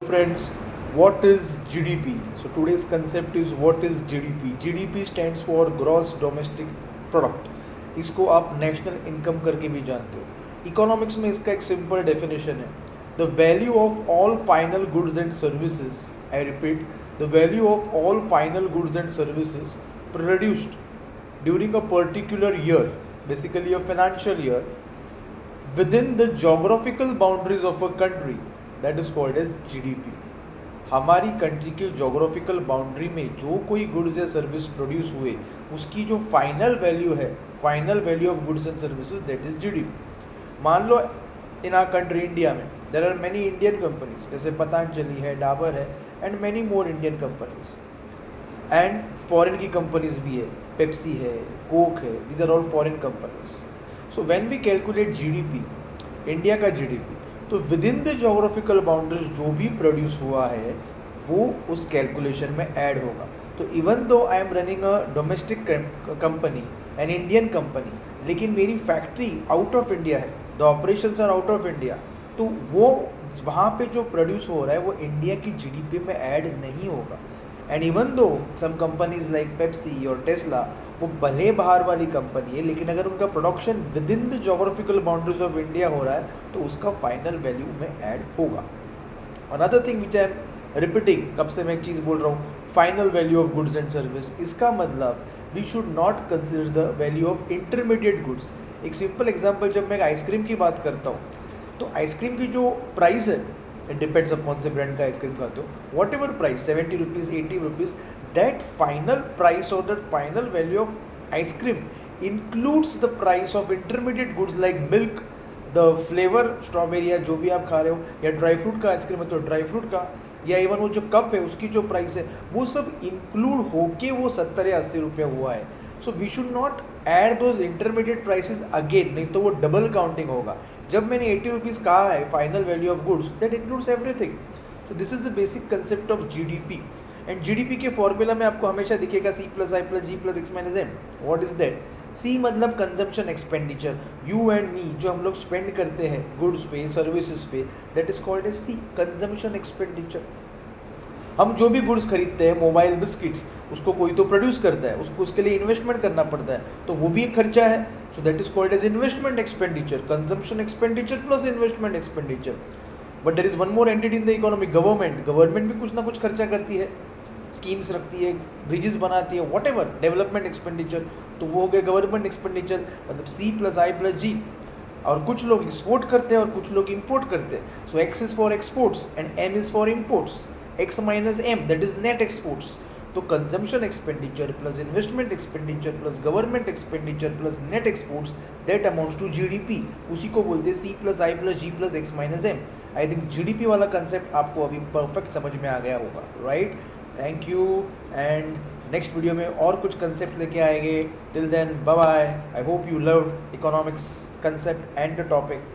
Friends, what is GDP? So today's concept is what is GDP? GDP stands for Gross Domestic Product. इसको आप national income करके भी जानते हो. Economics में इसका एक सिंपल डेफिनेशन है. The value of all final goods and services, I repeat, the value of all final goods and services produced during a particular year, basically a financial year, within the geographical boundaries of a country, that is called as GDP. हमारी country के geographical boundary में जो कोई goods या service produce हुए उसकी जो final value है, final value of goods and services, that is GDP. मान लो इन आर कंट्री इंडिया में there are many Indian companies, जैसे पतंजलि है, डाबर है and many more Indian companies, and foreign की कंपनीज भी है, पेप्सी है, कोक है, these are all foreign companies. So when we calculate GDP, India का जीडीपी, तो within the geographical boundaries जो भी प्रोड्यूस हुआ है वो उस कैलकुलेशन में ऐड होगा. तो even though I am running a domestic company, an Indian company, लेकिन मेरी फैक्ट्री आउट ऑफ इंडिया है, the operations are out of India, तो वो वहाँ पे जो प्रोड्यूस हो रहा है वो इंडिया की जीडीपी में ऐड नहीं होगा. And even though some companies like Pepsi और टेस्ला, वो भले बाहर वाली कंपनी है, लेकिन अगर उनका production within the geographical boundaries of India हो रहा है तो उसका फाइनल वैल्यू में ऐड होगा. Another thing which I am repeating, कब से मैं एक चीज़ बोल रहा हूँ, final value of goods and service. इसका मतलब we should not consider the value of intermediate goods. एक सिंपल एग्जाम्पल, जब मैं आइसक्रीम की बात करता हूँ तो आइसक्रीम की जो प्राइस है, इट डिपेंड्स अब कौन से ब्रांड का आइसक्रीम खाते हो, whatever price, 70 rupees, 80 rupees, that final price और that final value of ice cream includes the price of intermediate goods like milk, the flavour strawberry या जो भी आप खा रहे हो, या ड्राई फ्रूट का आइसक्रीम है तो ड्राई फ्रूट का, या इवन वो जो कप है उसकी जो प्राइस है, वो सब इंक्लूड होके वो 70 या 80 रुपया हुआ है. So we should not add those intermediate prices again, नहीं तो वो डबल काउंटिंग होगा. जब मैंने 80 रुपीज़ कहा है final value of goods, that includes everything. So this is the basic concept of GDP. And GDP के फॉर्मूला में आपको हमेशा दिखेगा C plus I plus G plus X minus M. What is that? C मतलब consumption expenditure, you and me जो हम लोग spend करते हैं गुड्स पे, सर्विसेज पे, that is called as C, consumption expenditure. हम जो भी गुड्स खरीदते हैं, मोबाइल, बिस्किट्स, उसको कोई तो प्रोड्यूस करता है, उसको उसके लिए इन्वेस्टमेंट करना पड़ता है, तो वो भी एक खर्चा है. So that is called as investment expenditure, consumption expenditure plus investment expenditure. But there is one more entity in the economy, government. Government भी कुछ ना कुछ खर्चा करती है, स्कीम्स रखती है, ब्रिजेस बनाती है, वॉट एवर, डेवलपमेंट एक्सपेंडिचर, तो वो हो गया गवर्नमेंट एक्सपेंडिचर. मतलब सी प्लस आई प्लस जी. और कुछ लोग एक्सपोर्ट करते हैं और कुछ लोग इंपोर्ट करते हैं. So X is for exports and M is for imports, x minus m, that is net exports. तो consumption expenditure plus investment expenditure plus government expenditure plus net exports, that amounts to GDP. उसी को बोलते हैं C plus I plus G plus X minus M. I think GDP वाला concept आपको अभी perfect समझ में आ गया होगा, right? Thank you, and next video में और कुछ कंसेप्ट लेके आएंगे. Till then bye bye. I hope you love economics concept and the topic.